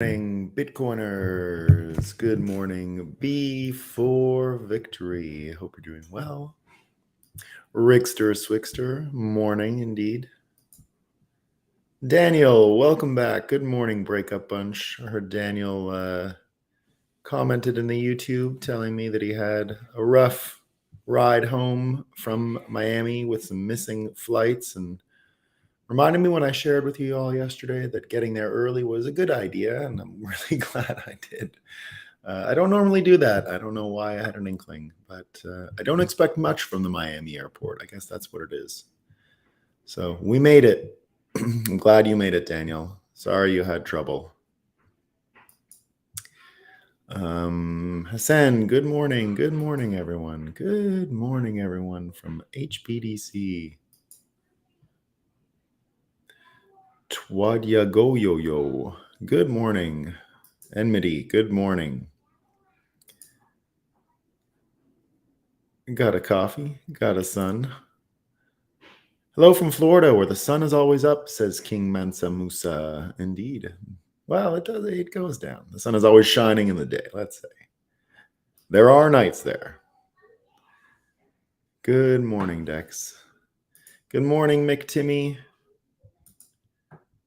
Morning, Bitcoiners. Good morning. Before victory. Hope you're doing well. Rickster Swickster. Morning, indeed. Daniel, welcome back. Good morning, Breakup Bunch. I heard Daniel commented in the YouTube telling me that he had a rough ride home from Miami with some missing flights and reminded me when I shared with you all yesterday that getting there early was a good idea, and I'm really glad I did. I don't normally do that. I don't know why I had an inkling, but I don't expect much from the Miami airport. I guess that's what it is. So we made it. I'm glad you made it, Daniel. Sorry you had trouble. Hassan, good morning. Good morning, everyone. Good morning, everyone from HPDC. Twadyagoyoyo. Good morning. Enmity, good morning. Got a coffee, got a sun. Hello from Florida, where the sun is always up, says King Mansa Musa. Indeed. Well, it goes down. The sun is always shining in the day, let's say. There are nights there. Good morning, Dex. Good morning, McTimmy.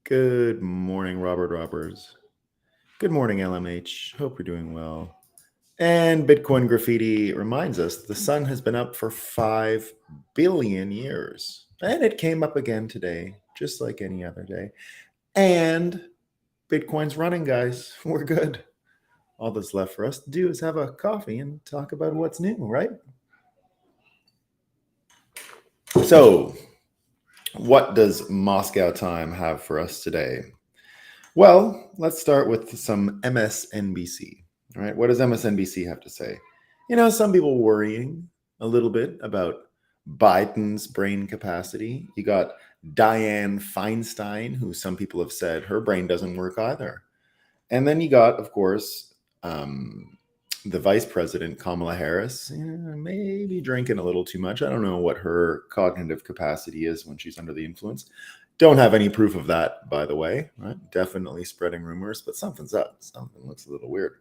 Good morning, Robert Roberts. Good morning, LMH. Hope you're doing well. And Bitcoin Graffiti reminds us that the sun has been up for 5 billion years. And it came up again today, just like any other day. And Bitcoin's running, guys. We're good. All that's left for us to do is have a coffee and talk about what's new, right? So, what does Moscow time have for us today? Well, let's start with some MSNBC. All right, what does MSNBC have to say? You know, some people worrying a little bit about Biden's brain capacity. You got Dianne Feinstein, who some people have said her brain doesn't work either. And then you got, of course, the vice president, Kamala Harris, maybe drinking a little too much. I don't know what her cognitive capacity is when she's under the influence. Don't have any proof of that, by the way. Right? Definitely spreading rumors, but something's up. Something looks a little weird.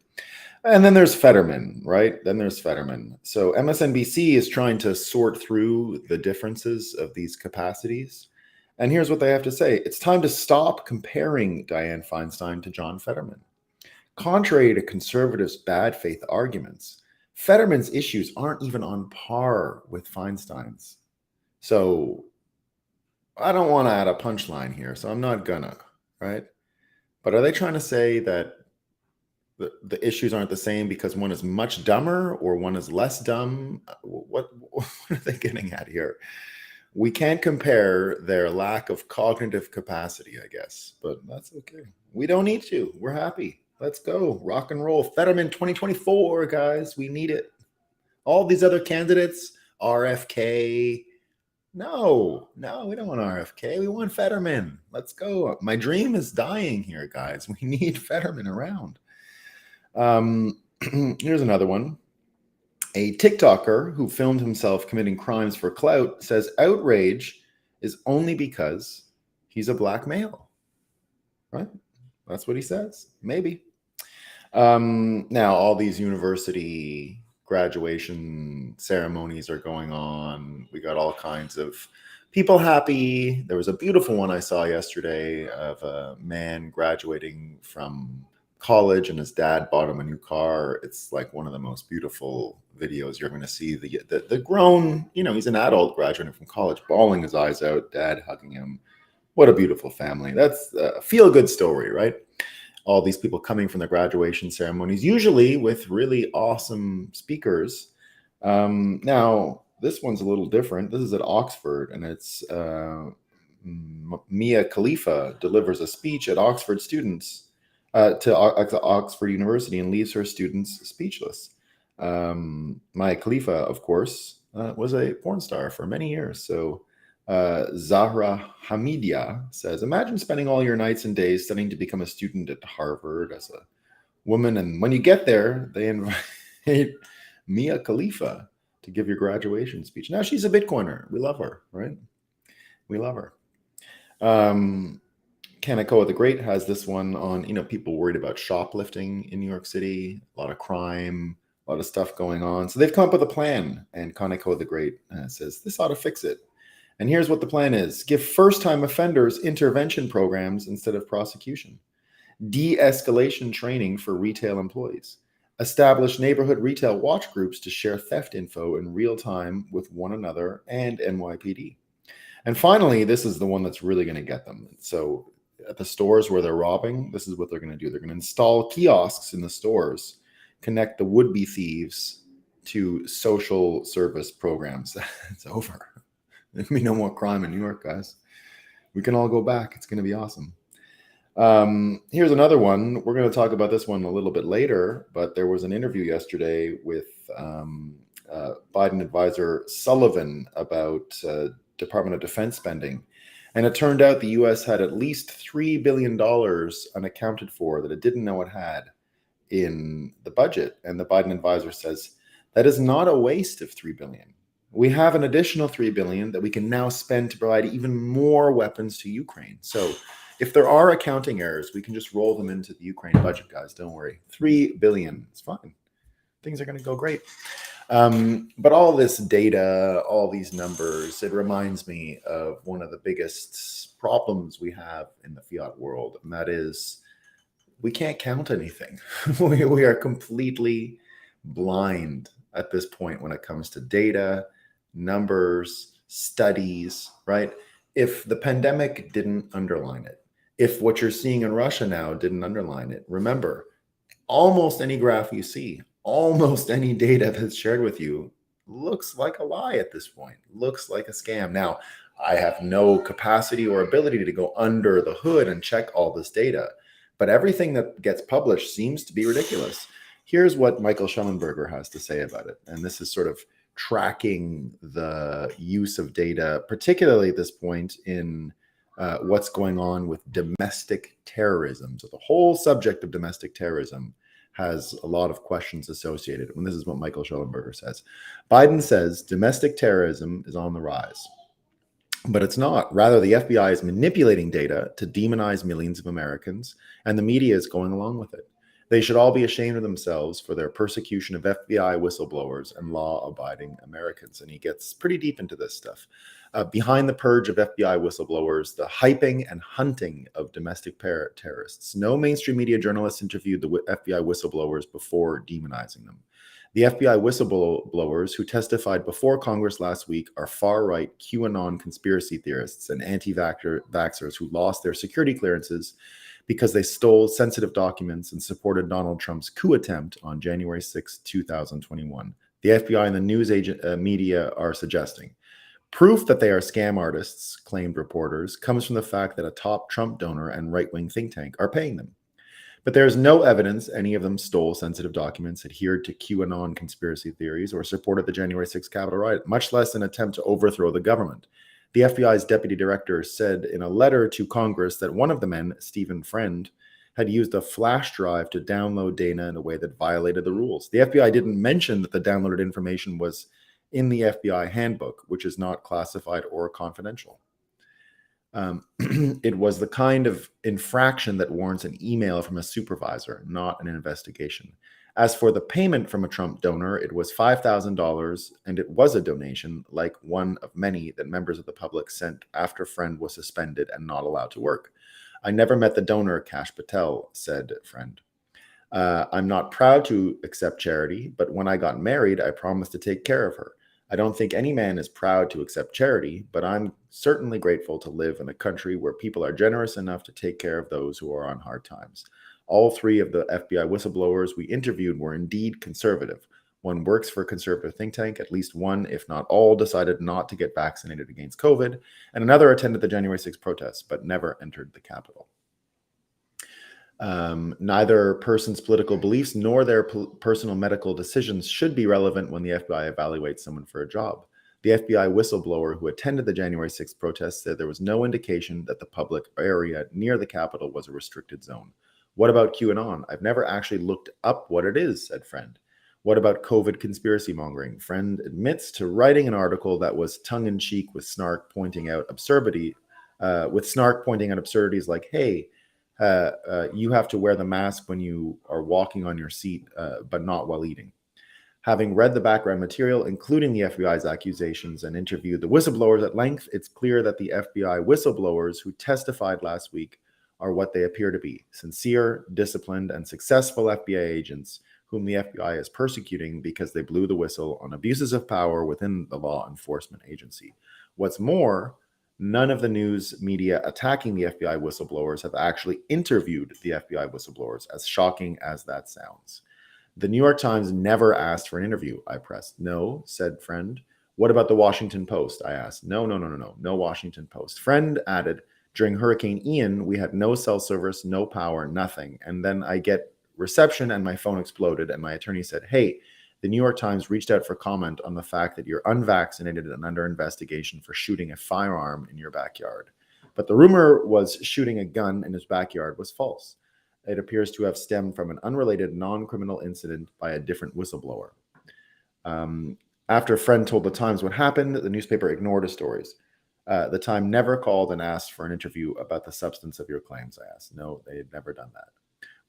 And then there's Fetterman, right? Then there's Fetterman. So MSNBC is trying to sort through the differences of these capacities. And here's what they have to say. It's time to stop comparing Dianne Feinstein to John Fetterman. Contrary to conservatives' bad faith arguments, Fetterman's issues aren't even on par with Feinstein's. So I don't want to add a punchline here, so I'm not gonna, right? But are they trying to say that the issues aren't the same because one is much dumber or one is less dumb? What are they getting at here? We can't compare their lack of cognitive capacity, I guess, but that's okay. We don't need to. We're happy. Let's go. Rock and roll. Fetterman 2024, guys. We need it. All these other candidates, RFK. No, we don't want RFK. We want Fetterman. Let's go. My dream is dying here, guys. We need Fetterman around. Here's another one. A TikToker who filmed himself committing crimes for clout says outrage is only because he's a black male. Right? That's what he says. Maybe. Now, all these university graduation ceremonies are going on. We got all kinds of people happy. There was a beautiful one I saw yesterday of a man graduating from college and his dad bought him a new car. It's like one of the most beautiful videos you're going to see. The grown, he's an adult graduating from college, bawling his eyes out, dad hugging him. What a beautiful family. That's a feel-good story, right? All these people coming from the graduation ceremonies, usually with really awesome speakers. Now, this one's a little different. This is at Oxford, and it's Mia Khalifa delivers a speech at Oxford students to Oxford University and leaves her students speechless. Mia Khalifa, of course, was a porn star for many years. So Zahra Hamidia says, imagine spending all your nights and days studying to become a student at Harvard as a woman. And when you get there, they invite Mia Khalifa to give your graduation speech. Now she's a Bitcoiner. We love her, right? We love her. Kaneko the Great has this one on, people worried about shoplifting in New York City, a lot of crime, a lot of stuff going on. So they've come up with a plan, and Kaneko the Great says this ought to fix it. And here's what the plan is: give first-time offenders intervention programs instead of prosecution, de-escalation training for retail employees, establish neighborhood retail watch groups to share theft info in real time with one another and NYPD. And finally, this is the one that's really going to get them. So at the stores where they're robbing, this is what they're going to do. They're going to install kiosks in the stores, connect the would-be thieves to social service programs. It's over. There'll be no more crime in New York, guys. We can all go back. It's going to be awesome. Here's another one. We're going to talk about this one a little bit later, but there was an interview yesterday with Biden advisor Sullivan about Department of Defense spending. And it turned out the U.S. had at least $3 billion unaccounted for that it didn't know it had in the budget. And the Biden advisor says, that is not a waste of $3 billion. We have an additional $3 billion that we can now spend to provide even more weapons to Ukraine. So if there are accounting errors, we can just roll them into the Ukraine budget, guys. Don't worry. $3 billion. It's fine. Things are going to go great. But all this data, all these numbers, it reminds me of one of the biggest problems we have in the fiat world, and that is we can't count anything. We are completely blind at this point when it comes to data, numbers, studies, right? If the pandemic didn't underline it, if what you're seeing in Russia now didn't underline it, remember, almost any graph you see, almost any data that's shared with you looks like a lie at this point, looks like a scam. Now, I have no capacity or ability to go under the hood and check all this data, but everything that gets published seems to be ridiculous. Here's what Michael Schellenberger has to say about it. And this is sort of tracking the use of data, particularly at this point in what's going on with domestic terrorism. So the whole subject of domestic terrorism has a lot of questions associated. And this is what Michael Schellenberger says. Biden says domestic terrorism is on the rise, but it's not. Rather, the FBI is manipulating data to demonize millions of Americans, and the media is going along with it. They should all be ashamed of themselves for their persecution of FBI whistleblowers and law-abiding Americans. And he gets pretty deep into this stuff. Behind the purge of FBI whistleblowers, the hyping and hunting of domestic terrorists. No mainstream media journalists interviewed the FBI whistleblowers before demonizing them. The FBI whistleblowers who testified before Congress last week are far-right QAnon conspiracy theorists and anti-vaxxers who lost their security clearances because they stole sensitive documents and supported Donald Trump's coup attempt on January 6, 2021. The FBI and the news media are suggesting. Proof that they are scam artists, claimed reporters, comes from the fact that a top Trump donor and right-wing think tank are paying them. But there is no evidence any of them stole sensitive documents, adhered to QAnon conspiracy theories, or supported the January 6th Capitol riot, much less an attempt to overthrow the government. The FBI's deputy director said in a letter to Congress that one of the men, Stephen Friend, had used a flash drive to download data in a way that violated the rules. The FBI didn't mention that the downloaded information was in the FBI handbook, which is not classified or confidential. It was the kind of infraction that warrants an email from a supervisor, not an investigation. As for the payment from a Trump donor, it was $5,000, and it was a donation, like one of many that members of the public sent after Friend was suspended and not allowed to work. I never met the donor, Kash Patel, said Friend. I'm not proud to accept charity, but when I got married, I promised to take care of her. I don't think any man is proud to accept charity, but I'm certainly grateful to live in a country where people are generous enough to take care of those who are on hard times. All three of the FBI whistleblowers we interviewed were indeed conservative. One works for a conservative think tank. At least one, if not all, decided not to get vaccinated against COVID, and another attended the January 6th protests, but never entered the Capitol. Neither person's political beliefs nor their personal medical decisions should be relevant when the FBI evaluates someone for a job. The FBI whistleblower who attended the January 6th protests said there was no indication that the public area near the Capitol was a restricted zone. What about QAnon? I've never actually looked up what it is, said Friend. What about COVID conspiracy mongering? Friend admits to writing an article that was tongue-in-cheek with snark, pointing out absurdity with snark pointing at absurdities like, hey, you have to wear the mask when you are walking on your seat, but not while eating. Having read the background material, including the FBI's accusations, and interviewed the whistleblowers at length, it's clear that the FBI whistleblowers who testified last week are what they appear to be: sincere, disciplined, and successful FBI agents whom the FBI is persecuting because they blew the whistle on abuses of power within the law enforcement agency. What's more, none of the news media attacking the FBI whistleblowers have actually interviewed the FBI whistleblowers, as shocking as that sounds. The New York Times never asked for an interview, I pressed. No, said Friend. What about the Washington Post? I asked. No Washington Post. Friend added, during Hurricane Ian, we had no cell service, no power, nothing. And then I get reception and my phone exploded. And my attorney said, hey, the New York Times reached out for comment on the fact that you're unvaccinated and under investigation for shooting a firearm in your backyard. But the rumor was shooting a gun in his backyard was false. It appears to have stemmed from an unrelated non-criminal incident by a different whistleblower. After a friend told the Times what happened, the newspaper ignored his stories. The Times never called and asked for an interview about the substance of your claims, I asked. No, they had never done that.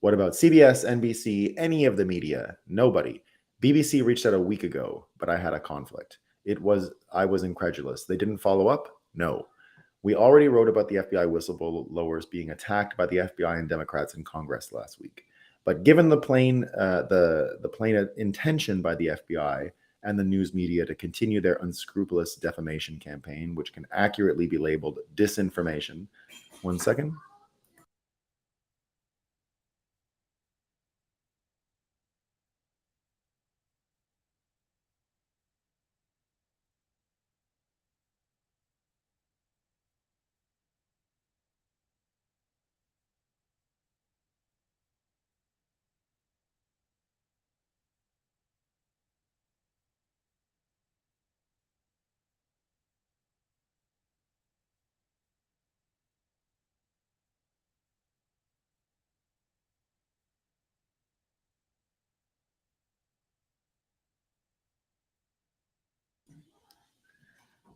What about CBS, NBC, any of the media? Nobody. BBC reached out a week ago, but I had a conflict. I was incredulous. They didn't follow up? No. We already wrote about the FBI whistleblowers being attacked by the FBI and Democrats in Congress last week. But given the plain intention by the FBI and the news media to continue their unscrupulous defamation campaign, which can accurately be labeled disinformation. One second.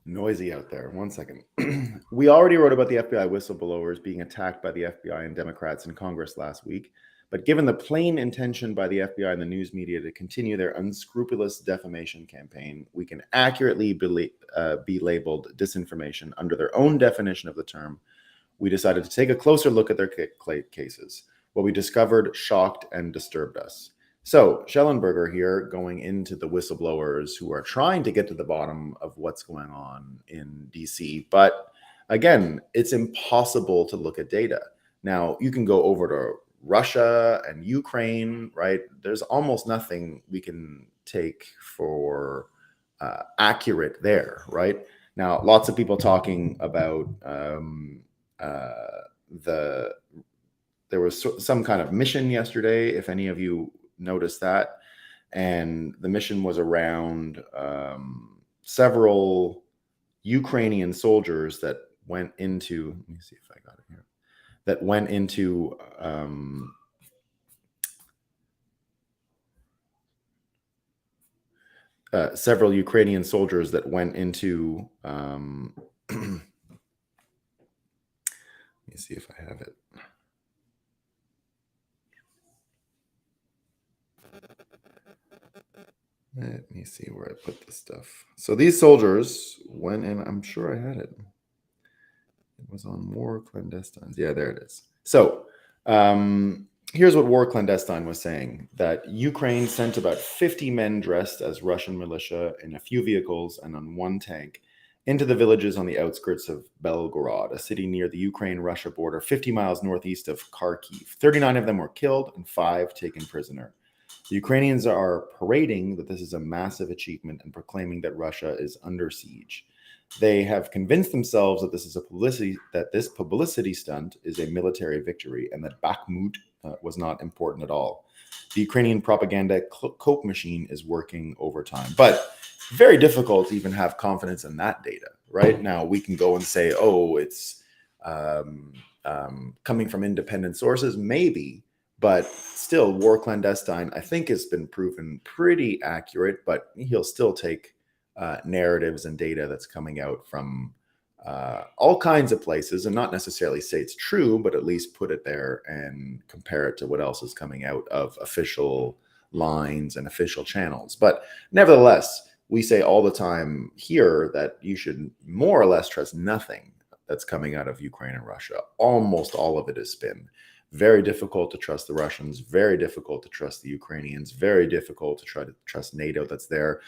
Noisy out there. One second. We already wrote about the FBI whistleblowers being attacked by the FBI and Democrats in Congress last week. But given the plain intention by the FBI and the news media to continue their unscrupulous defamation campaign, we can accurately be labeled disinformation under their own definition of the term. We decided to take a closer look at their cases. What we discovered shocked and disturbed us. So, Schellenberger here going into the whistleblowers who are trying to get to the bottom of what's going on in DC. But again, it's impossible to look at data. Now, you can go over to Russia and Ukraine, right? There's almost nothing we can take for accurate there, right? Now, lots of people talking about there was some kind of mission yesterday, if any of you noticed that, and the mission was around several Ukrainian soldiers that went into, let me see if I got it here, that went into several Ukrainian soldiers that went into let me see if I have it. Let me see where I put this stuff. So these soldiers went in. I'm sure I had it. It was on War Clandestines. Yeah, there it is. So here's what War Clandestine was saying, that Ukraine sent about 50 men dressed as Russian militia in a few vehicles and on one tank into the villages on the outskirts of Belgorod, a city near the Ukraine-Russia border, 50 miles northeast of Kharkiv. 39 of them were killed and 5 taken prisoner. The Ukrainians are parading that this is a massive achievement and proclaiming that Russia is under siege. They have convinced themselves that this publicity stunt is a military victory and that Bakhmut was not important at all. The Ukrainian propaganda coke machine is working overtime, but very difficult to even have confidence in that data. Right now, we can go and say, "Oh, it's coming from independent sources," maybe. But still, War Clandestine, I think, has been proven pretty accurate, but he'll still take narratives and data that's coming out from all kinds of places, and not necessarily say it's true, but at least put it there and compare it to what else is coming out of official lines and official channels. But nevertheless, we say all the time here that you should more or less trust nothing that's coming out of Ukraine and Russia. Almost all of it is spin. Very difficult to trust the Russians, very difficult to trust the Ukrainians, very difficult to try to trust NATO that's there.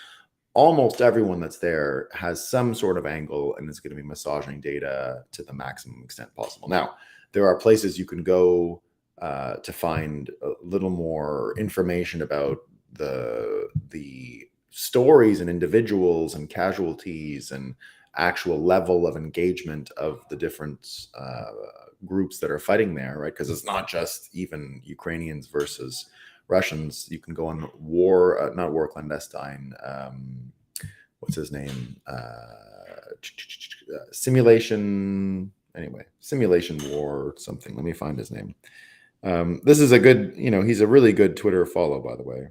Almost everyone that's there has some sort of angle and is going to be massaging data to the maximum extent possible. Now, there are places you can go to find a little more information about the stories and individuals and casualties and actual level of engagement of the different groups that are fighting there, right? Because it's not just even Ukrainians versus Russians. You can go on not War Clandestine. What's his name? Simulation. Anyway, Simulation War something. Let me find his name. This is a good, he's a really good Twitter follow, by the way.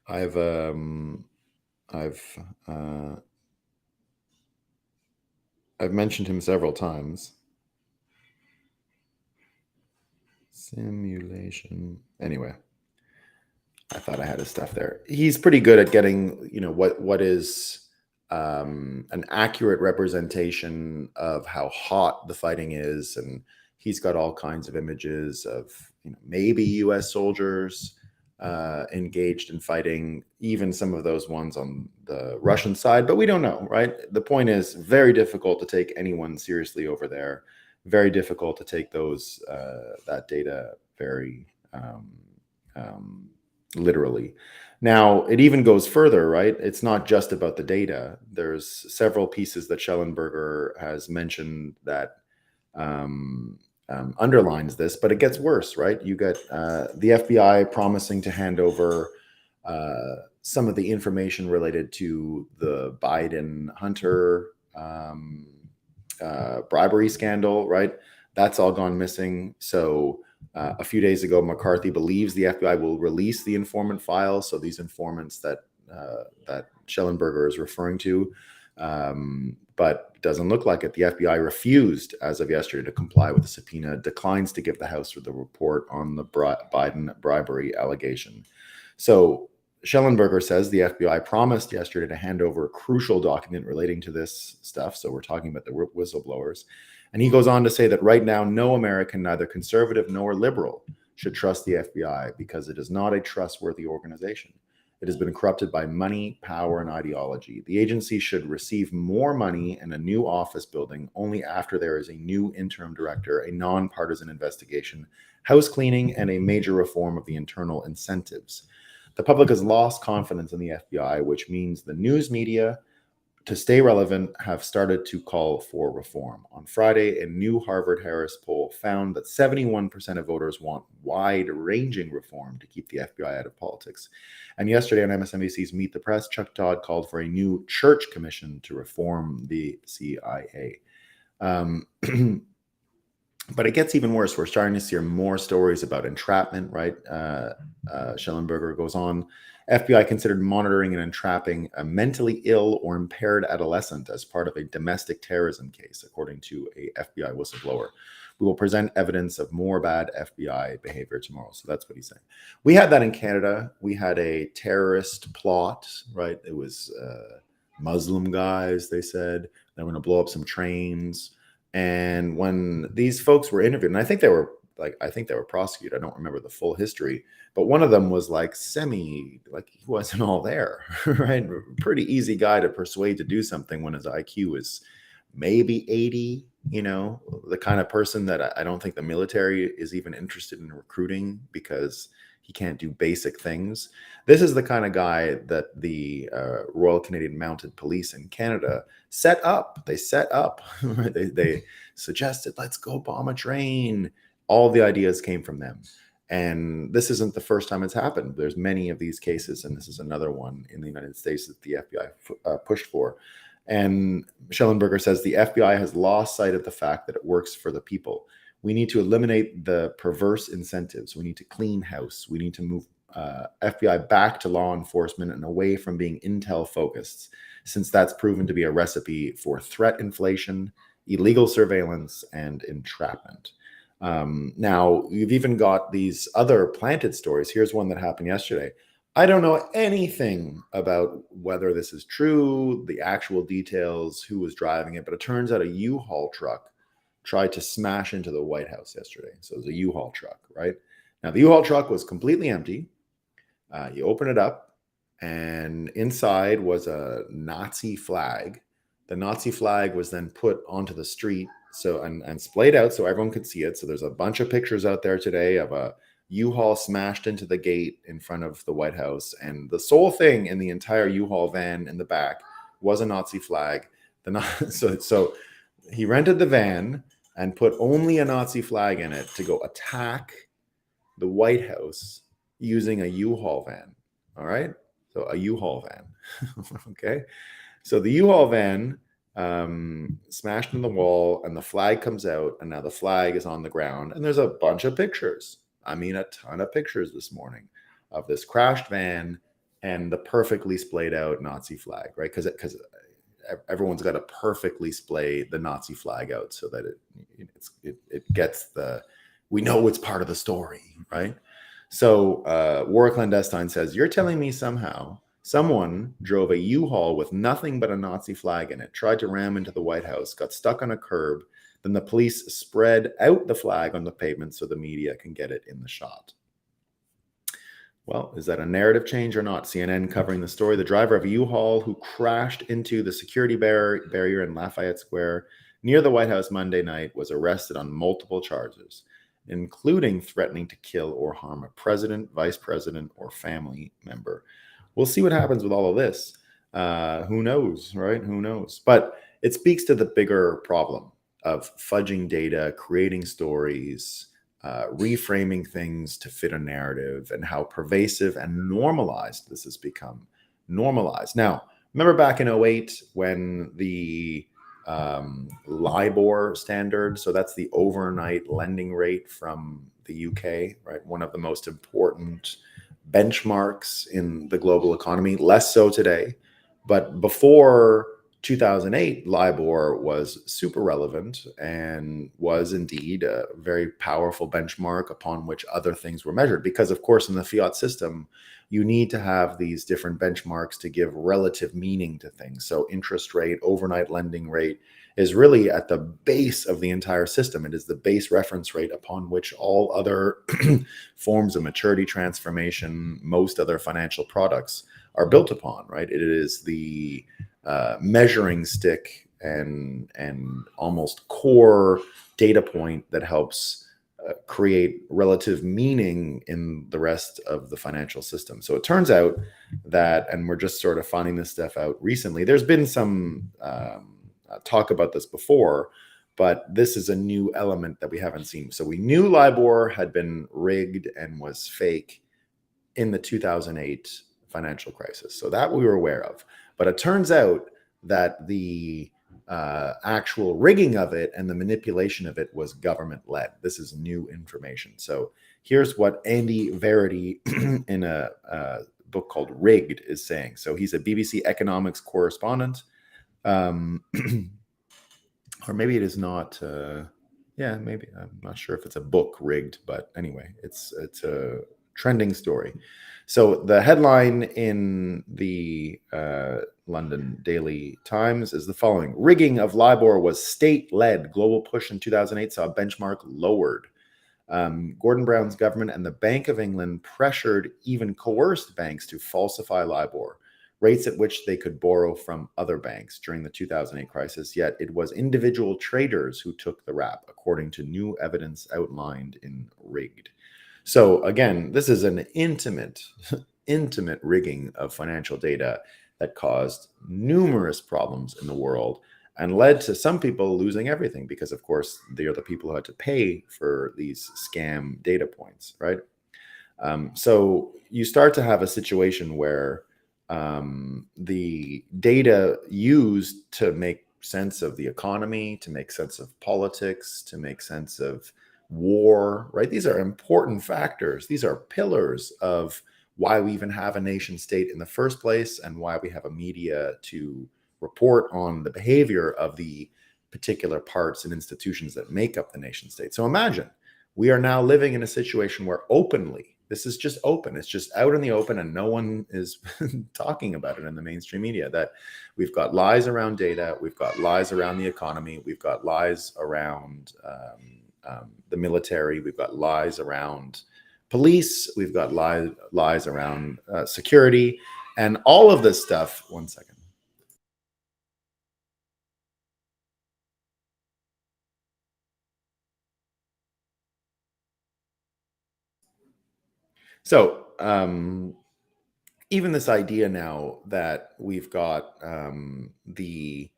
I've mentioned him several times. Simulation. Anyway, I thought I had his stuff there. He's pretty good at getting, what is an accurate representation of how hot the fighting is, and he's got all kinds of images of maybe U.S. soldiers engaged in fighting, even some of those ones on the Russian side, but we don't know, right? The point is, very difficult to take anyone seriously over there. Very difficult to take that data very literally. Now, it even goes further, right? It's not just about the data. There's several pieces that Schellenberger has mentioned that underlines this, but it gets worse, right? You get the FBI promising to hand over some of the information related to the Biden-Hunter bribery scandal, right? That's all gone missing. So a few days ago, McCarthy believes the FBI will release the informant files. So these informants that Schellenberger is referring to, but doesn't look like it. The FBI refused, as of yesterday, to comply with the subpoena, declines to give the House the report on the Biden bribery allegation. So Schellenberger says the FBI promised yesterday to hand over a crucial document relating to this stuff. So we're talking about the whistleblowers. And he goes on to say that right now, no American, neither conservative nor liberal, should trust the FBI because it is not a trustworthy organization. It has been corrupted by money, power, and ideology. The agency should receive more money and a new office building only after there is a new interim director, a nonpartisan investigation, house cleaning, and a major reform of the internal incentives. The public has lost confidence in the FBI, which means the news media, to stay relevant, have started to call for reform. On Friday, a new Harvard-Harris poll found that 71% of voters want wide-ranging reform to keep the FBI out of politics. And yesterday on MSNBC's Meet the Press, Chuck Todd called for a new church commission to reform the CIA. But it gets even worse. We're starting to see more stories about entrapment, right? Schellenberger goes on. FBI considered monitoring and entrapping a mentally ill or impaired adolescent as part of a domestic terrorism case, according to a FBI whistleblower. We will present evidence of more bad FBI behavior tomorrow. So that's what he's saying. We had that in Canada. We had a terrorist plot, right? It was Muslim guys, they said. They were going to blow up some trains. And when these folks were interviewed, and I think they were prosecuted. I don't remember the full history, but one of them was he wasn't all there, right? Pretty easy guy to persuade to do something when his IQ is maybe 80, the kind of person that I don't think the military is even interested in recruiting because he can't do basic things. This is the kind of guy that the Royal Canadian Mounted Police in Canada set up. They set up, they suggested, let's go bomb a train. All the ideas came from them. And this isn't the first time it's happened. There's many of these cases, and this is another one in the United States that the FBI pushed for. And Schellenberger says the FBI has lost sight of the fact that it works for the people. We need to eliminate the perverse incentives. We need to clean house. We need to move FBI back to law enforcement and away from being intel focused, since that's proven to be a recipe for threat inflation, illegal surveillance, and entrapment. Now, you've even got these other planted stories. Here's one that happened yesterday. I don't know anything about whether this is true, the actual details, who was driving it, but it turns out a U-Haul truck tried to smash into the White House yesterday. So it was a U-Haul truck, right? Now, the U-Haul truck was completely empty. You open it up, and inside was a Nazi flag. The Nazi flag was then put onto the street and splayed out so everyone could see it. So there's a bunch of pictures out there today of a U-Haul smashed into the gate in front of the White House, and the sole thing in the entire U-Haul van in the back was a Nazi flag. So he rented the van and put only a Nazi flag in it to go attack the White House using a U-Haul van. All right. So a U-Haul van. Okay. So the U-Haul van smashed in the wall, and the flag comes out, and now the flag is on the ground, and there's a bunch of pictures. I mean, a ton of pictures this morning of this crashed van and the perfectly splayed out Nazi flag, right? Because everyone's got to perfectly splay the Nazi flag out so that it gets we know it's part of the story, right? So War Clandestine says, you're telling me somehow someone drove a U-Haul with nothing but a Nazi flag in it, tried to ram into the White House, got stuck on a curb, then the police spread out the flag on the pavement so the media can get it in the shot. Well, is that a narrative change or not? CNN covering the story. The driver of a U-Haul who crashed into the security barrier in Lafayette Square near the White House Monday night was arrested on multiple charges, including threatening to kill or harm a president, vice president, or family member. We'll see what happens with all of this. Who knows, right? Who knows? But it speaks to the bigger problem of fudging data, creating stories, reframing things to fit a narrative, and how pervasive and normalized this has become. Normalized. Now, remember back in 2008 when the Libor standard, so that's the overnight lending rate from the UK, right? One of the most important benchmarks in the global economy, less so today. But before 2008, Libor was super relevant and was indeed a very powerful benchmark upon which other things were measured. Because, of course, in the fiat system, you need to have these different benchmarks to give relative meaning to things. So interest rate, overnight lending rate is really at the base of the entire system. It is the base reference rate upon which all other forms of maturity transformation, most other financial products are built upon, right? It is the measuring stick and almost core data point that helps create relative meaning in the rest of the financial system. So it turns out that, and we're just sort of finding this stuff out recently, there's been some talk about this before, but this is a new element that we haven't seen. So we knew Libor had been rigged and was fake in the 2008 financial crisis. So that we were aware of. But it turns out that the actual rigging of it and the manipulation of it was government-led. This is new information. So here's what Andy Verity in a book called Rigged is saying. So he's a BBC economics correspondent. Or maybe it is not. Yeah, maybe. I'm not sure if it's a book, Rigged, but anyway, it's a trending story. So the headline in the London Daily Times is the following: rigging of Libor was state-led. Global push in 2008 saw benchmark lowered. Gordon Brown's government and the Bank of England pressured, even coerced banks to falsify Libor, rates at which they could borrow from other banks during the 2008 crisis. Yet it was individual traders who took the rap, according to new evidence outlined in Rigged. So again, this is an intimate rigging of financial data that caused numerous problems in the world and led to some people losing everything because, of course, they are the people who had to pay for these scam data points, right? So you start to have a situation where the data used to make sense of the economy, to make sense of politics, to make sense of war, right? These are important factors. These are pillars of why we even have a nation state in the first place and why we have a media to report on the behavior of the particular parts and institutions that make up the nation state. So imagine we are now living in a situation where openly, this is just open, it's just out in the open, and no one is talking about it in the mainstream media, that we've got lies around data, we've got lies around the economy, we've got lies around the military, we've got lies around police, we've got lies around security, and all of this stuff. One second. So even this idea now that we've got the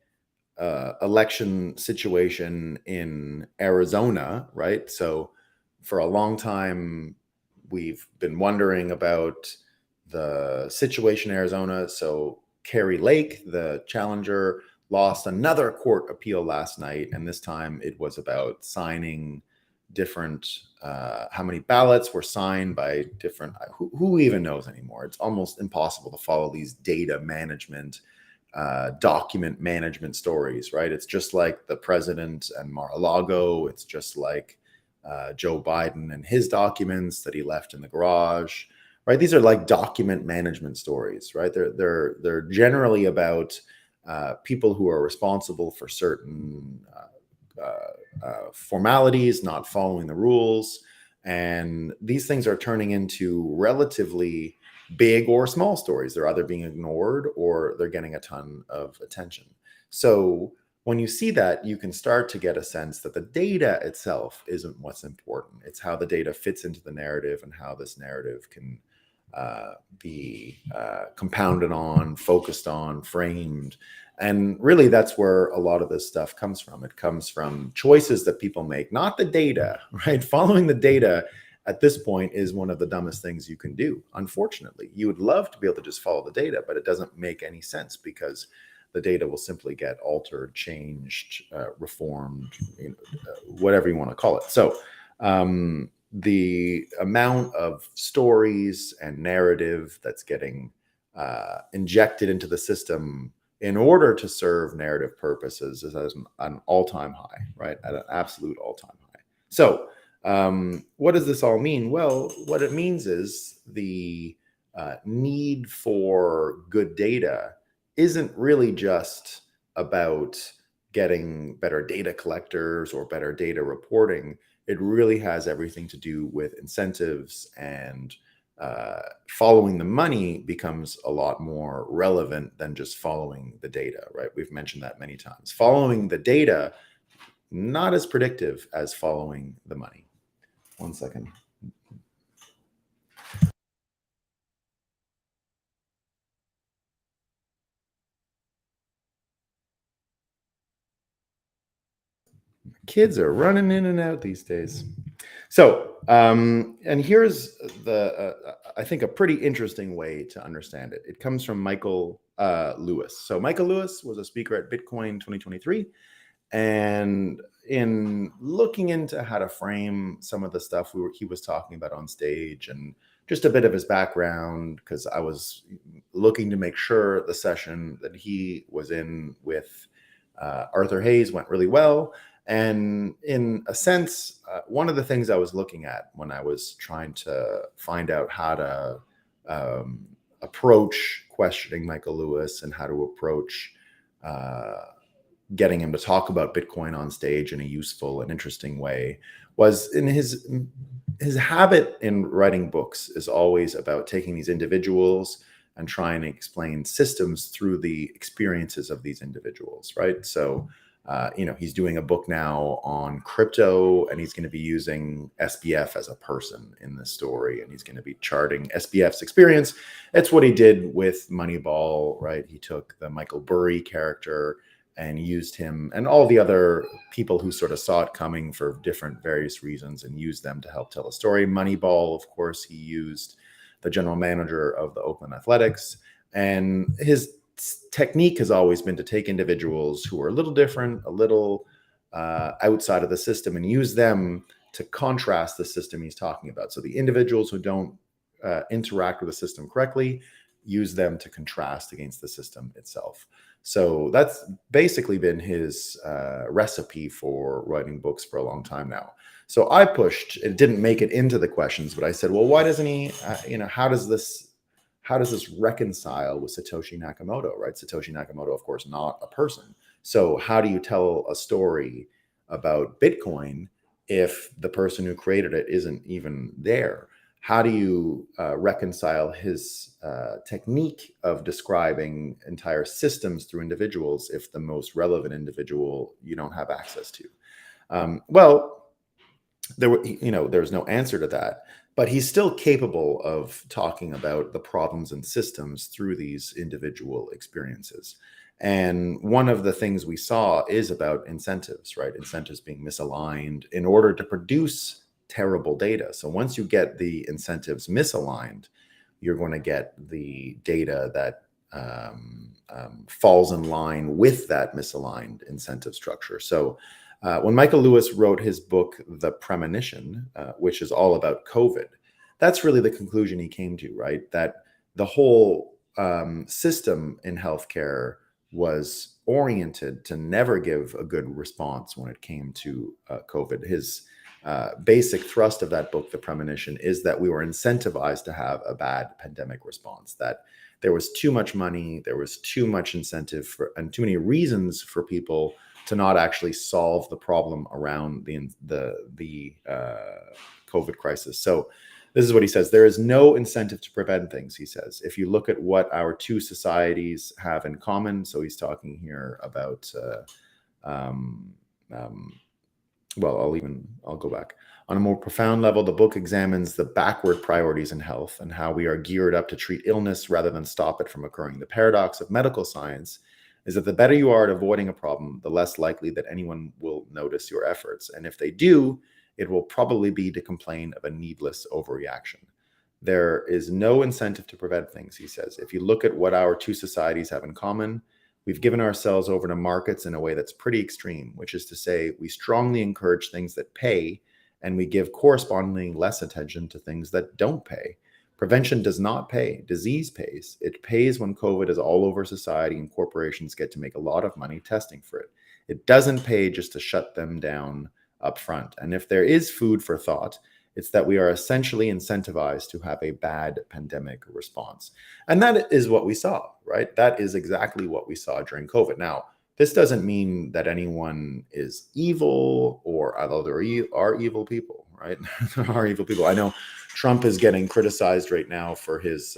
election situation in Arizona, right? So for a long time, we've been wondering about the situation in Arizona. So Carrie Lake, the challenger, lost another court appeal last night, and this time it was about signing different how many ballots were signed by different who even knows anymore. It's almost impossible to follow these data management document management stories, right? It's just like the president and Mar-a-Lago. It's just like Joe Biden and his documents that he left in the garage, right? These are like document management stories, right? They're generally about people who are responsible for certain formalities, not following the rules, and these things are turning into relatively big or small stories. They're either being ignored or they're getting a ton of attention. So when you see that, you can start to get a sense that the data itself isn't what's important. It's how the data fits into the narrative and how this narrative can be compounded on, focused on, framed. And really, that's where a lot of this stuff comes from. It comes from choices that people make, not the data, right? Following the data at this point is one of the dumbest things you can do. Unfortunately, you would love to be able to just follow the data, but it doesn't make any sense because the data will simply get altered, changed, reformed, whatever you want to call it. So the amount of stories and narrative that's getting injected into the system in order to serve narrative purposes is at an all-time high, right? At an absolute all-time high. So what does this all mean? Well, what it means is the need for good data isn't really just about getting better data collectors or better data reporting. It really has everything to do with incentives, and following the money becomes a lot more relevant than just following the data, right? We've mentioned that many times. Following the data, not as predictive as following the money. One second. Kids are running in and out these days. So, and here's I think, a pretty interesting way to understand it. It comes from Michael Lewis. So, Michael Lewis was a speaker at Bitcoin 2023. And in looking into how to frame some of the stuff he was talking about on stage and just a bit of his background, because I was looking to make sure the session that he was in with Arthur Hayes went really well. And in a sense, one of the things I was looking at when I was trying to find out how to approach questioning Michael Lewis and how to approach getting him to talk about Bitcoin on stage in a useful and interesting way was in his habit in writing books is always about taking these individuals and trying to explain systems through the experiences of these individuals, right? So, he's doing a book now on crypto, and he's going to be using SBF as a person in the story, and he's going to be charting SBF's experience. That's what he did with Moneyball, right? He took the Michael Burry character and used him and all the other people who sort of saw it coming for different various reasons and used them to help tell a story. Moneyball, of course, he used the general manager of the Oakland Athletics, and his technique has always been to take individuals who are a little different, a little outside of the system, and use them to contrast the system he's talking about. So the individuals who don't interact with the system correctly, use them to contrast against the system itself. So that's basically been his recipe for writing books for a long time now. So I pushed, it didn't make it into the questions, but I said, well, why doesn't he, how does this reconcile with Satoshi Nakamoto, right? Satoshi Nakamoto, of course, not a person. So how do you tell a story about Bitcoin if the person who created it isn't even there? How do you reconcile his technique of describing entire systems through individuals if the most relevant individual you don't have access to? Well, there's no answer to that, but he's still capable of talking about the problems and systems through these individual experiences. And one of the things we saw is about incentives, right? Incentives being misaligned in order to produce terrible data. So once you get the incentives misaligned, you're going to get the data that falls in line with that misaligned incentive structure. So when Michael Lewis wrote his book, The Premonition, which is all about COVID, that's really the conclusion he came to, right? That the whole system in healthcare was oriented to never give a good response when it came to COVID. His basic thrust of that book, The Premonition, is that we were incentivized to have a bad pandemic response, that there was too much money, there was too much incentive and too many reasons for people to not actually solve the problem around the COVID crisis. So this is what he says. There is no incentive to prevent things, he says. If you look at what our two societies have in common, so he's talking here about, well, I'll go back. On a more profound level, the book examines the backward priorities in health and how we are geared up to treat illness rather than stop it from occurring. The paradox of medical science is that the better you are at avoiding a problem, the less likely that anyone will notice your efforts. And if they do, it will probably be to complain of a needless overreaction. There is no incentive to prevent things, he says. If you look at what our two societies have in common, we've given ourselves over to markets in a way that's pretty extreme, which is to say we strongly encourage things that pay, and we give correspondingly less attention to things that don't pay. Prevention does not pay. Disease pays. It pays when COVID is all over society and corporations get to make a lot of money testing for it. It doesn't pay just to shut them down up front. And if there is food for thought, it's that we are essentially incentivized to have a bad pandemic response. And that is what we saw, right? That is exactly what we saw during COVID. Now, this doesn't mean that anyone is evil, or although there are evil people, right? There are evil people. I know Trump is getting criticized right now for his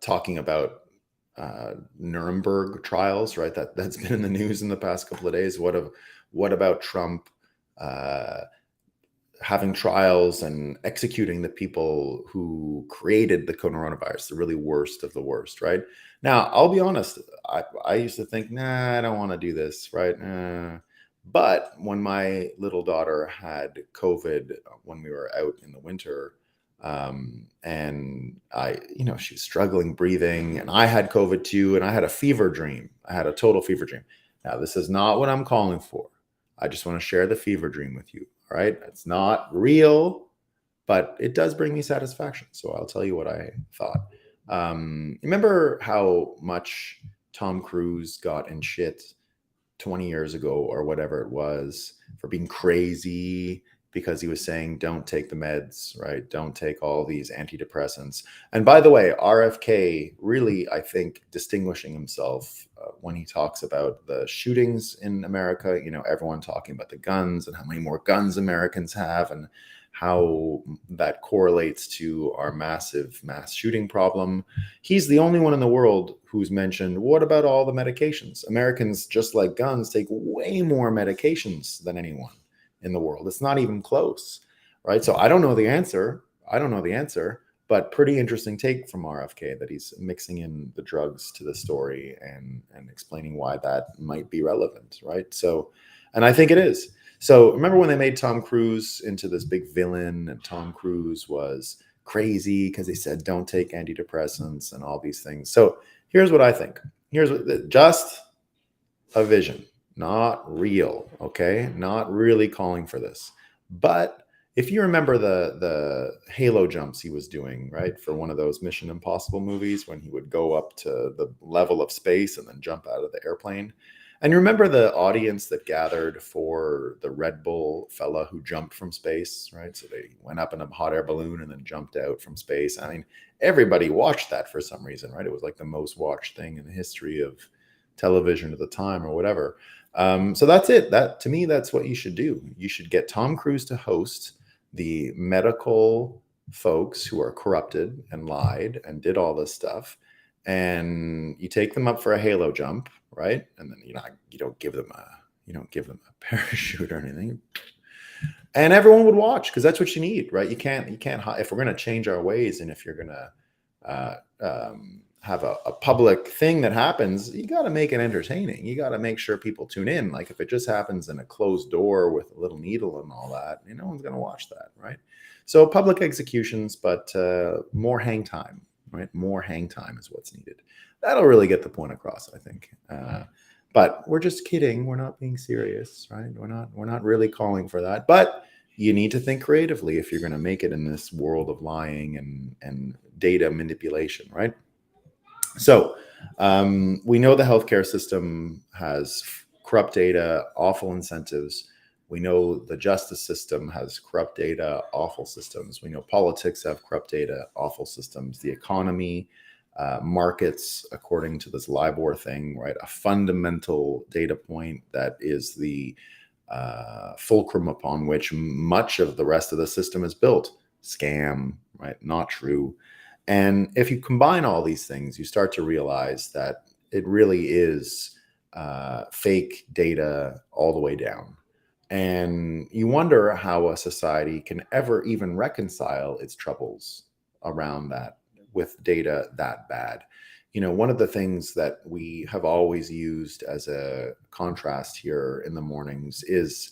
talking about Nuremberg trials, right? That's been in the news in the past couple of days. What about Trump having trials and executing the people who created the coronavirus, the really worst of the worst, right? Now, I'll be honest. I used to think, nah, I don't want to do this, right? But when my little daughter had COVID when we were out in the winter, and she's struggling breathing, and I had COVID too, and I had a fever dream. I had a total fever dream. Now, this is not what I'm calling for. I just want to share the fever dream with you. All right. It's not real, but it does bring me satisfaction. So I'll tell you what I thought. Remember how much Tom Cruise got in shit 20 years ago or whatever it was for being crazy because he was saying, don't take the meds, right? Don't take all these antidepressants. And by the way, RFK really, I think, distinguishing himself when he talks about the shootings in America, everyone talking about the guns and how many more guns Americans have and how that correlates to our massive mass shooting problem. He's the only one in the world who's mentioned, what about all the medications? Americans, just like guns, take way more medications than anyone in the world. It's not even close, right? So I don't know the answer. But pretty interesting take from RFK that he's mixing in the drugs to the story and explaining why that might be relevant, right? So, and I think it is. So remember when they made Tom Cruise into this big villain, and Tom Cruise was crazy because he said, don't take antidepressants and all these things. So here's what I think. Just a vision, not real, okay? Not really calling for this. But if you remember the halo jumps he was doing, right, for one of those Mission Impossible movies, when he would go up to the level of space and then jump out of the airplane. And you remember the audience that gathered for the Red Bull fella who jumped from space, right? So they went up in a hot air balloon and then jumped out from space. I mean, everybody watched that for some reason, right? It was like the most watched thing in the history of television at the time or whatever. So that's it. That, to me, that's what you should do. You should get Tom Cruise to host the medical folks who are corrupted and lied and did all this stuff, and you take them up for a halo jump, right? And then you don't give them a parachute or anything, and everyone would watch, because that's what you need, right? You can't if we're going to change our ways, and if you're going to have a public thing that happens, you got to make it entertaining. You got to make sure people tune in. Like, if it just happens in a closed door with a little needle and all that, no one's going to watch that, right? So public executions, but more hang time, right? More hang time is what's needed. That'll really get the point across, I think. But we're just kidding. We're not being serious, right? We're not really calling for that. But you need to think creatively if you're going to make it in this world of lying and data manipulation, right? So we know the healthcare system has corrupt data, awful incentives. We know the justice system has corrupt data, awful systems. We know politics have corrupt data, awful systems. The economy, markets, according to this Libor thing, right? A fundamental data point that is the fulcrum upon which much of the rest of the system is built. Scam, right? Not true. And if you combine all these things, you start to realize that it really is fake data all the way down. And you wonder how a society can ever even reconcile its troubles around that with data that bad. One of the things that we have always used as a contrast here in the mornings is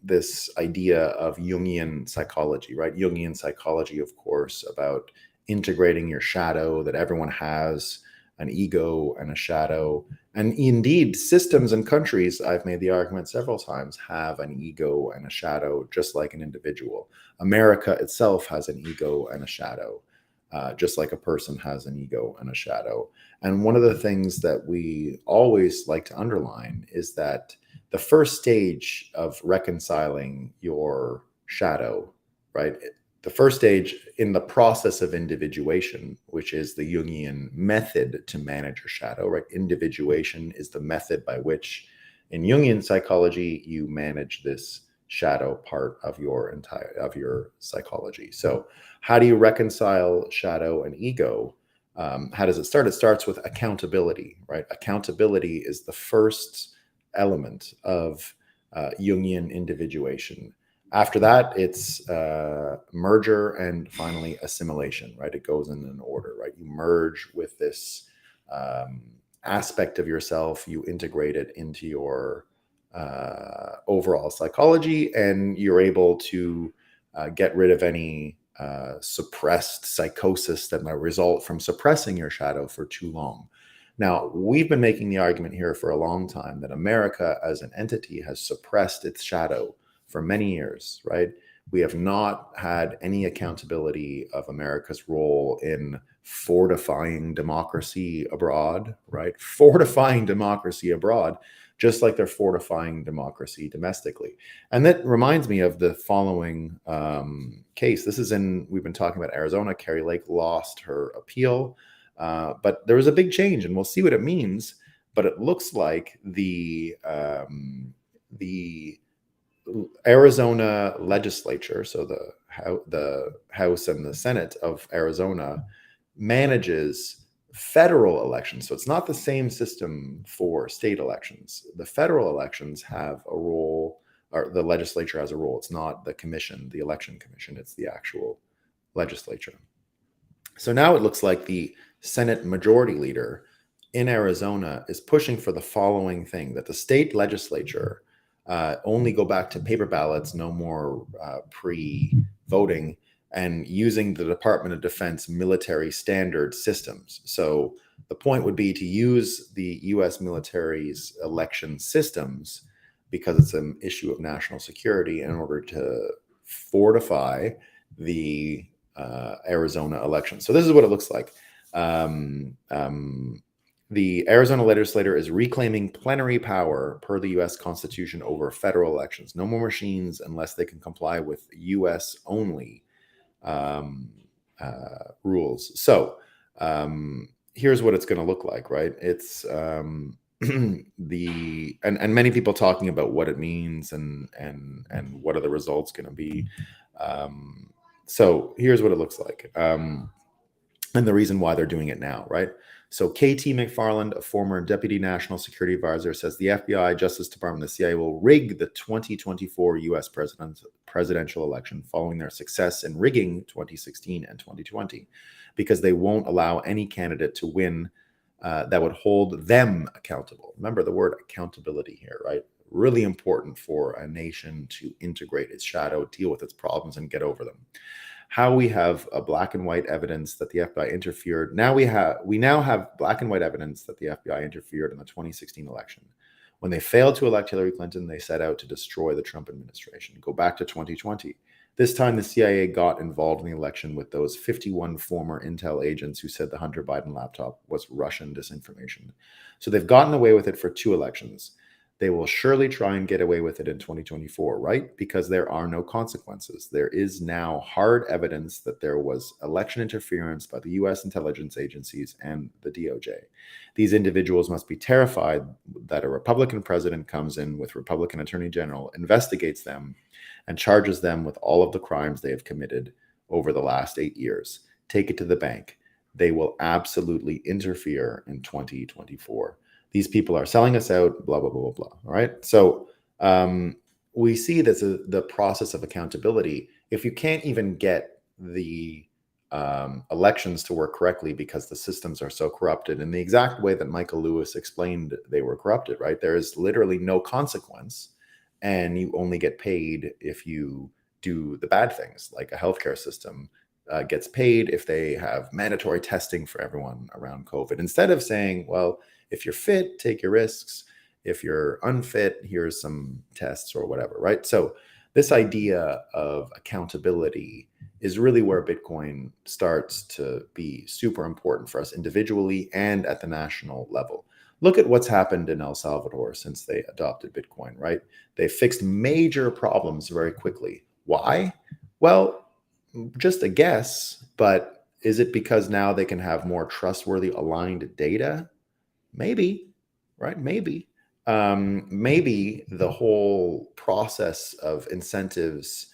this idea of Jungian psychology, right? Jungian psychology, of course, about integrating your shadow, that everyone has an ego and a shadow. And indeed, systems and countries, I've made the argument several times, have an ego and a shadow, just like an individual. America itself has an ego and a shadow, just like a person has an ego and a shadow. And one of the things that we always like to underline is that the first stage of reconciling your shadow, right? The first stage in the process of individuation, which is the Jungian method to manage your shadow, right? Individuation is the method by which, in Jungian psychology, you manage this shadow part of your psychology. So how do you reconcile shadow and ego? How does it start? It starts with accountability, right? Accountability is the first element of Jungian individuation. After that, it's merger and finally assimilation, right? It goes in an order, right? You merge with this aspect of yourself, you integrate it into your overall psychology, and you're able to get rid of any suppressed psychosis that might result from suppressing your shadow for too long. Now, we've been making the argument here for a long time that America as an entity has suppressed its shadow for many years, right? We have not had any accountability of America's role in fortifying democracy abroad, right? Fortifying democracy abroad, just like they're fortifying democracy domestically. And that reminds me of the following case. We've been talking about Arizona. Carrie Lake lost her appeal, but there was a big change, and we'll see what it means. But it looks like the Arizona legislature, so the House and the Senate of Arizona, manages federal elections. So it's not the same system for state elections. The federal elections have a role, or the legislature has a role. It's not the commission, the election commission, it's the actual legislature. So now it looks like the Senate majority leader in Arizona is pushing for the following thing: that the state legislature only go back to paper ballots, no more pre-voting, and using the Department of Defense military standard systems. So the point would be to use the U.S. military's election systems, because it's an issue of national security, in order to fortify the Arizona election. So this is what it looks like. The Arizona legislature is reclaiming plenary power per the U.S. Constitution over federal elections. No more machines unless they can comply with U.S. only rules. So here's what it's going to look like, right? It's the and many people talking about what it means and what are the results going to be. So here's what it looks like. And the reason why they're doing it now, right? So KT McFarland, a former deputy national security advisor, says the FBI, Justice Department, the CIA will rig the 2024 U.S. presidential election following their success in rigging 2016 and 2020, because they won't allow any candidate to win that would hold them accountable. Remember the word accountability here, right? Really important for a nation to integrate its shadow, deal with its problems, and get over them. How we have a black and white evidence that the FBI interfered. We now have black and white evidence that the FBI interfered in the 2016 election. When they failed to elect Hillary Clinton, they set out to destroy the Trump administration. Go back to 2020. This time, the CIA got involved in the election with those 51 former intel agents who said the Hunter Biden laptop was Russian disinformation. So they've gotten away with it for 2 elections. They will surely try and get away with it in 2024, right? Because there are no consequences. There is now hard evidence that there was election interference by the US intelligence agencies and the DOJ. These individuals must be terrified that a Republican president comes in with Republican attorney general, investigates them, and charges them with all of the crimes they have committed over the last 8 years. Take it to the bank. They will absolutely interfere in 2024. These people are selling us out, blah, blah, blah, blah, blah. All right. So we see this the process of accountability. If you can't even get the elections to work correctly because the systems are so corrupted in the exact way that Michael Lewis explained they were corrupted, right? There is literally no consequence, and you only get paid if you do the bad things, like a healthcare system gets paid if they have mandatory testing for everyone around COVID. Instead of saying, well, if you're fit, take your risks. If you're unfit, here's some tests or whatever, right? So this idea of accountability is really where Bitcoin starts to be super important for us individually and at the national level. Look at what's happened in El Salvador since they adopted Bitcoin, right? They fixed major problems very quickly. Why? Well, just a guess, but is it because now they can have more trustworthy aligned data? Maybe, right? Maybe. Maybe the whole process of incentives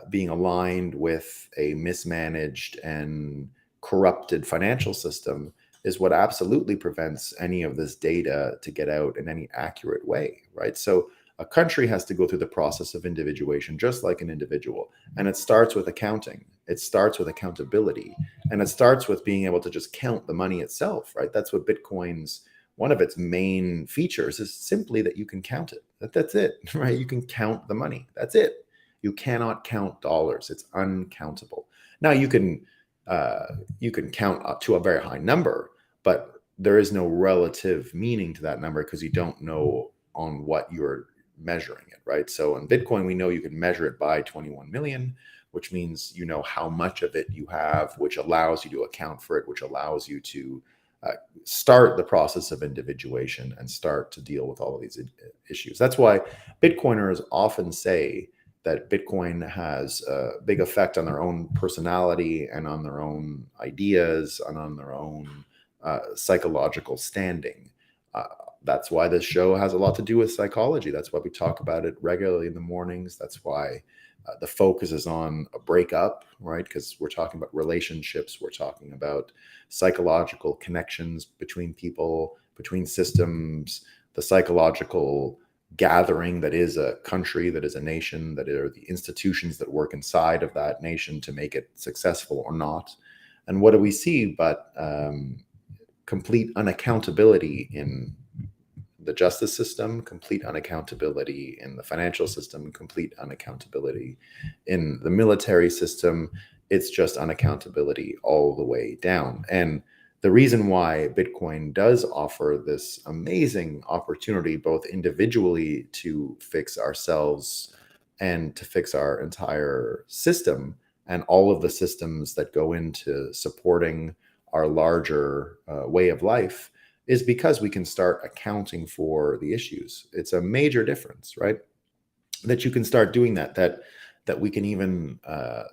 being aligned with a mismanaged and corrupted financial system is what absolutely prevents any of this data to get out in any accurate way, right? So a country has to go through the process of individuation just like an individual. And it starts with accounting. It starts with accountability. And it starts with being able to just count the money itself, right? That's what Bitcoin's, one of its main features is simply that you can count it. That's it, right? You can count the money. That's it. You cannot count dollars. It's uncountable. Now you can count up to a very high number, but there is no relative meaning to that number because you don't know on what you're measuring it, right? So in Bitcoin, we know you can measure it by 21 million, which means you know how much of it you have, which allows you to account for it, which allows you to start the process of individuation and start to deal with all of these issues. That's why Bitcoiners often say that Bitcoin has a big effect on their own personality and on their own ideas and on their own psychological standing. That's why this show has a lot to do with psychology. That's why we talk about it regularly in the mornings. That's why the focus is on a breakup, right? Because we're talking about relationships. We're talking about psychological connections between people, between systems, the psychological gathering that is a country, that is a nation, that are the institutions that work inside of that nation to make it successful or not. And what do we see but complete unaccountability in the justice system, complete unaccountability in the financial system, complete unaccountability in the military system. It's just unaccountability all the way down. And the reason why Bitcoin does offer this amazing opportunity, both individually to fix ourselves and to fix our entire system and all of the systems that go into supporting our larger way of life is because we can start accounting for the issues. It's a major difference, right? That you can start doing that we can even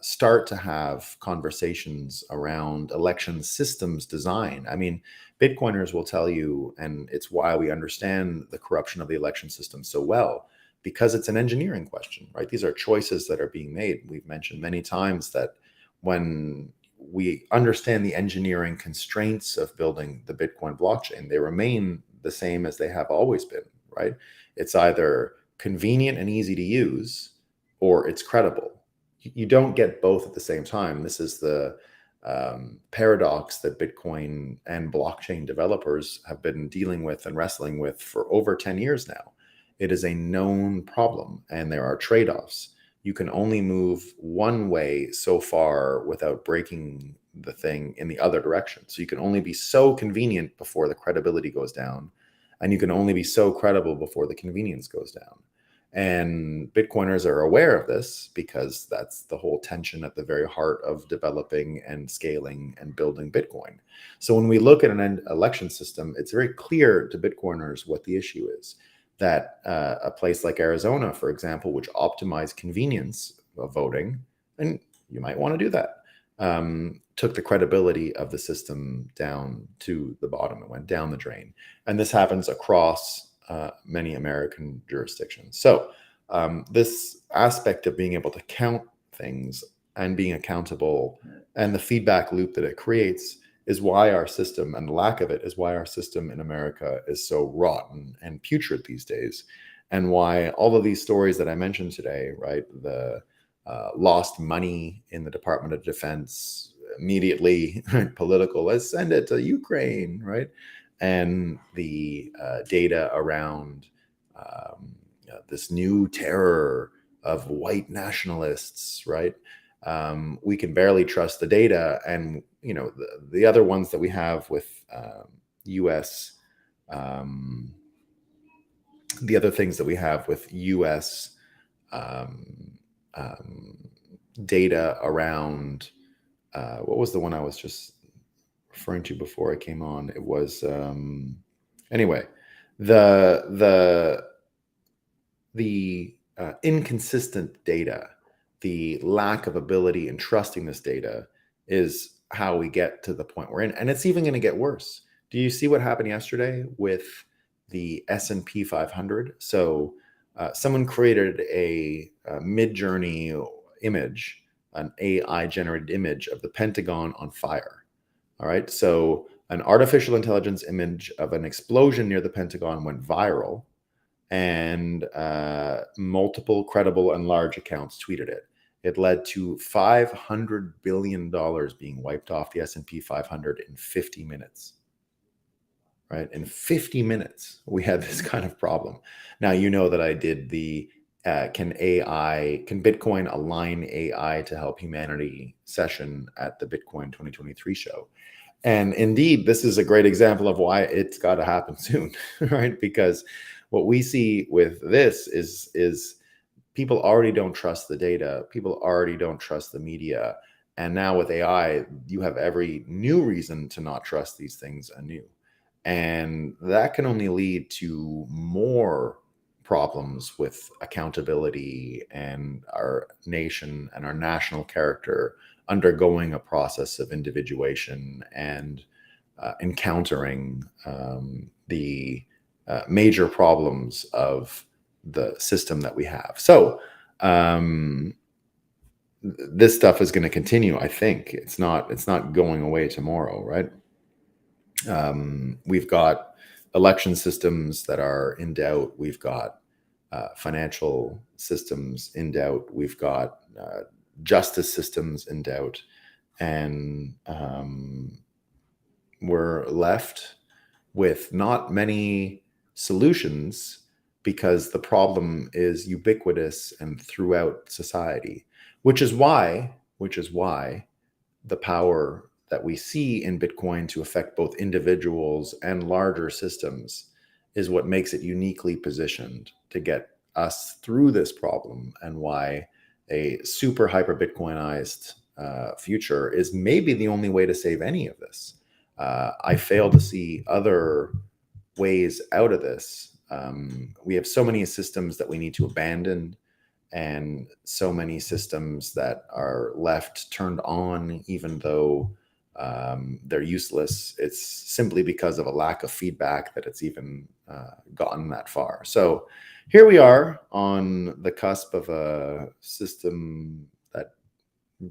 start to have conversations around election systems design. I mean, Bitcoiners will tell you, and it's why we understand the corruption of the election system so well, because it's an engineering question, right? These are choices that are being made. We've mentioned many times that when we understand the engineering constraints of building the Bitcoin blockchain, they remain the same as they have always been, right? It's either convenient and easy to use, or it's credible. You don't get both at the same time. This is the paradox that Bitcoin and blockchain developers have been dealing with and wrestling with for over 10 years now. It is a known problem, and there are trade-offs. You can only move one way so far without breaking the thing in the other direction. So you can only be so convenient before the credibility goes down, and you can only be so credible before the convenience goes down. And Bitcoiners are aware of this because that's the whole tension at the very heart of developing and scaling and building Bitcoin. So when we look at an election system, it's very clear to Bitcoiners what the issue is. That a place like Arizona, for example, which optimized convenience of voting, and you might want to do that, took the credibility of the system down to the bottom. It went down the drain. And this happens across many American jurisdictions. So this aspect of being able to count things and being accountable and the feedback loop that it creates is why our system, and the lack of it is why our system in America is so rotten and putrid these days, and why all of these stories that I mentioned today, right, the lost money in the Department of Defense, immediately political, let's send it to Ukraine, right? And the data around this new terror of white nationalists, right? We can barely trust the data, and the other ones that we have with U.S. The other things that we have with U.S. Um, data around what was the one I was just referring to before I came on? It was anyway the inconsistent data, the lack of ability in trusting this data is how we get to the point we're in, and it's even going to get worse. Do you see what happened yesterday with the S&P 500? So someone created a mid-journey image, an AI generated image of the Pentagon on fire. All right, so an artificial intelligence image of an explosion near the Pentagon went viral, and multiple credible and large accounts tweeted it. It led to $500 billion being wiped off the S&P 500 in 50 minutes. Right? In 50 minutes, we had this kind of problem. Now, you know that I did the can Bitcoin align AI to help humanity session at the Bitcoin 2023 show. And indeed, this is a great example of why it's got to happen soon, right? Because what we see with this is people already don't trust the data. People already don't trust the media. And now with AI, you have every new reason to not trust these things anew. And that can only lead to more problems with accountability and our nation and our national character undergoing a process of individuation and encountering the major problems of the system that we have. So this stuff is going to continue. I think it's not going away tomorrow, right? We've got election systems that are in doubt. We've got financial systems in doubt. We've got justice systems in doubt. And we're left with not many solutions because the problem is ubiquitous and throughout society, which is why the power that we see in Bitcoin to affect both individuals and larger systems is what makes it uniquely positioned to get us through this problem and why a super hyper Bitcoinized future is maybe the only way to save any of this. I fail to see other ways out of this. We have so many systems that we need to abandon, and so many systems that are left turned on, even though they're useless. It's simply because of a lack of feedback that it's even gotten that far. So here we are on the cusp of a system that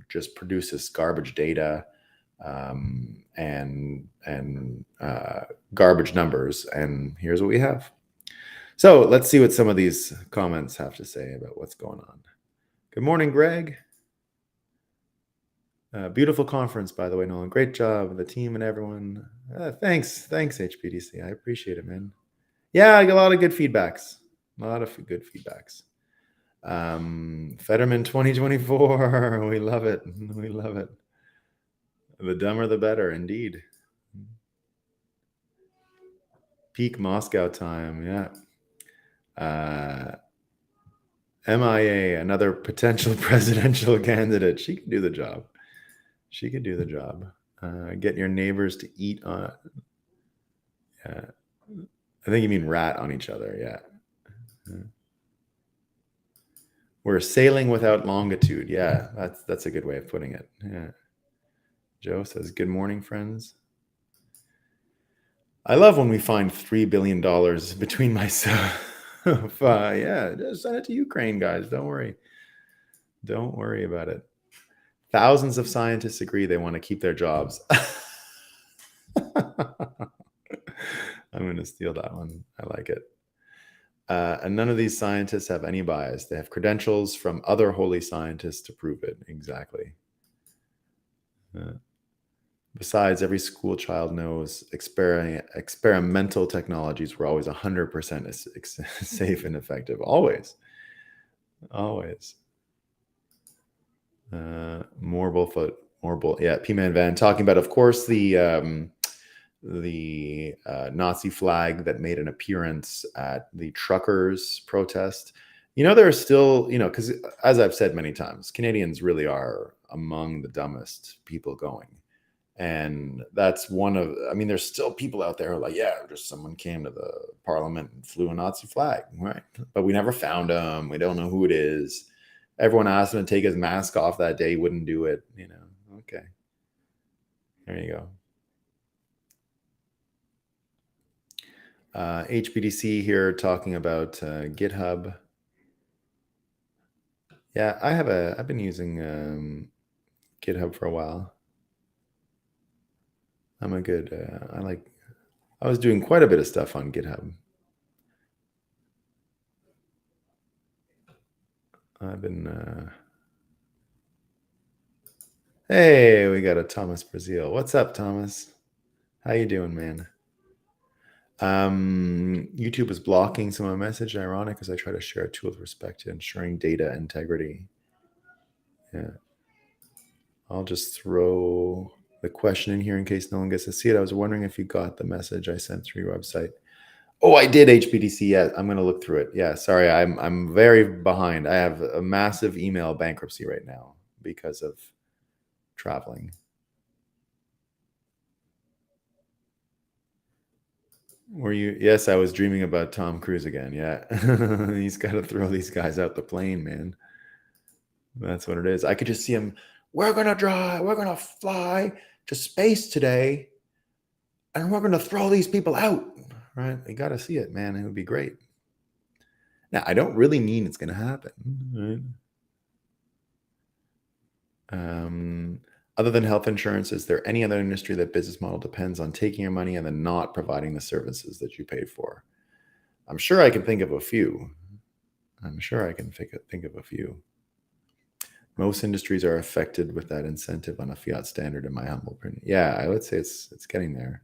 just produces garbage data and garbage numbers. And here's what we have. So let's see what some of these comments have to say about what's going on. Good morning, Greg. Beautiful conference, by the way, Nolan. Great job, the team and everyone. Thanks, HPDC. I appreciate it, man. Yeah, I got a lot of good feedbacks. Fetterman 2024. We love it. We love it. The dumber, the better, indeed. Peak Moscow time, yeah. MIA, another potential presidential candidate. She could do the job. Get your neighbors to eat on. Yeah, I think you mean rat on each other. Yeah. We're sailing without longitude. Yeah, that's a good way of putting it. Yeah. Joe says, "Good morning, friends." I love when we find $3 billion between myself. Yeah, just send it to Ukraine, guys. Don't worry about it. Thousands of scientists agree they want to keep their jobs. I'm going to steal that one. I like it. And none of these scientists have any bias. They have credentials from other holy scientists to prove it. Exactly. Besides, every school child knows experimental technologies were always 100% safe and effective. Always. Yeah, P-Man Van talking about, of course, the Nazi flag that made an appearance at the truckers' protest. There are still, because as I've said many times, Canadians really are among the dumbest people going. And that's there's still people out there who are like, yeah, just someone came to the parliament and flew a Nazi flag, right? But we never found him. We don't know who it is. Everyone asked him to take his mask off that day. He wouldn't do it, Okay. There you go. HBDC here talking about GitHub. Yeah, I've been using GitHub for a while. I was doing quite a bit of stuff on GitHub. I've been hey, we got a Thomas Brazil. What's up, Thomas? How you doing, man? YouTube is blocking some of my message. Ironic, as I try to share a tool with respect to ensuring data integrity. Yeah. I'll just throw the question in here in case no one gets to see it. I was wondering if you got the message I sent through your website. Oh, I did, HBDC. Yeah, I'm going to look through it. Yeah, sorry, I'm very behind. I have a massive email bankruptcy right now because of traveling. Were you? Yes, I was dreaming about Tom Cruise again. Yeah, he's got to throw these guys out the plane, man. That's what it is. I could just see him. We're gonna fly to space today, and we're gonna throw these people out. Right? You got to see it, man. It would be great. Now, I don't really mean it's gonna happen. Right? Other than health insurance, is there any other industry that business model depends on taking your money and then not providing the services that you paid for? I'm sure I can think of a few. Most industries are affected with that incentive on a fiat standard, in my humble opinion. Yeah, I would say it's getting there.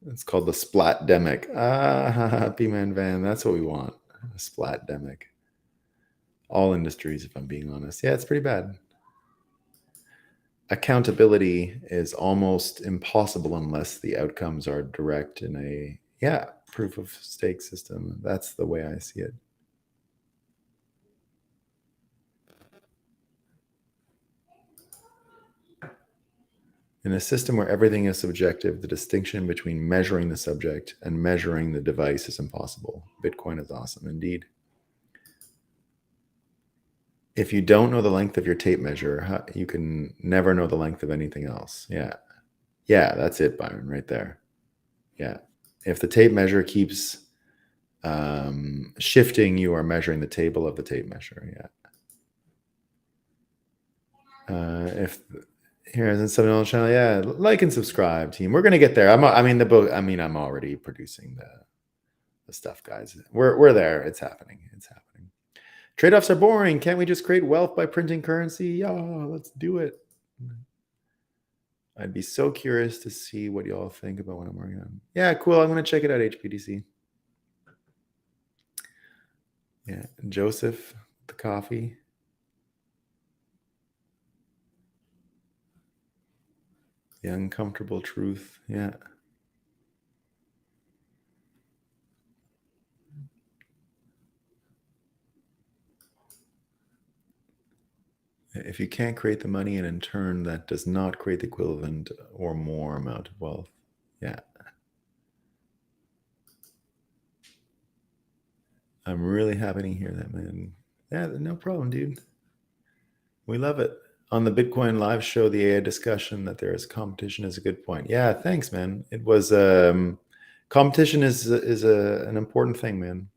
It's called the splatdemic. P-Man Van, that's what we want. A splatdemic. All industries, if I'm being honest. Yeah, it's pretty bad. Accountability is almost impossible unless the outcomes are direct in a proof of stake system. That's the way I see it. In a system where everything is subjective, the distinction between measuring the subject and measuring the device is impossible. Bitcoin is awesome indeed. If you don't know the length of your tape measure, you can never know the length of anything else. Yeah. Yeah, that's it, Byron, right there. Yeah. If the tape measure keeps shifting, you are measuring the table of the tape measure. Yeah. If here's in something on the channel, yeah, like and subscribe, team. We're gonna get there. I'm already producing the stuff, guys. We're there. It's happening. It's happening. Trade-offs are boring. Can't we just create wealth by printing currency? Yeah, let's do it. I'd be so curious to see what y'all think about what I'm working on. Yeah, cool. I'm gonna check it out, HPDC. Yeah, Joseph, the coffee. The uncomfortable truth. Yeah. If you can't create the money, and in turn, that does not create the equivalent or more amount of wealth. Yeah. I'm really happy to hear that, man. Yeah, no problem, dude. We love it. On the Bitcoin live show, the AI discussion that there is competition is a good point. Yeah, thanks, man. It was competition is an important thing, man.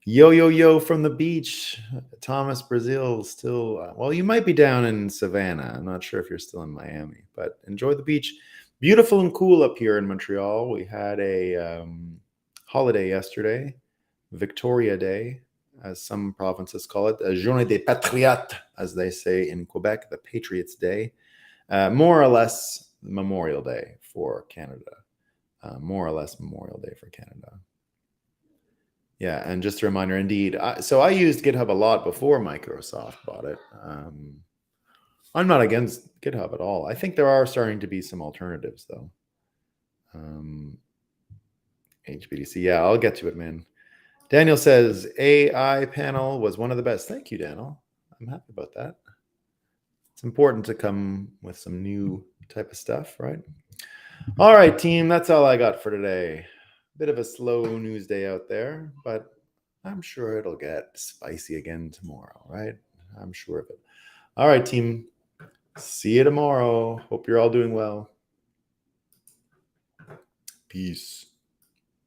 Yo from the beach, Thomas Brazil. Still, well, you might be down in Savannah. I'm not sure if you're still in Miami, but enjoy the beach. Beautiful and cool up here in Montreal. We had a holiday yesterday, Victoria Day, as some provinces call it, Journée des Patriotes, as they say in Quebec, the Patriots' Day. More or less Memorial Day for Canada. More or less Memorial Day for Canada. Yeah, and just a reminder, indeed. So I used GitHub a lot before Microsoft bought it. I'm not against GitHub at all. I think there are starting to be some alternatives, though. HBDC, yeah, I'll get to it, man. Daniel says AI panel was one of the best. Thank you, Daniel. I'm happy about that. It's important to come with some new type of stuff, right? All right, team, that's all I got for today. Bit of a slow news day out there, but I'm sure it'll get spicy again tomorrow, right? I'm sure of it. All right, team. See you tomorrow. Hope you're all doing well. Peace.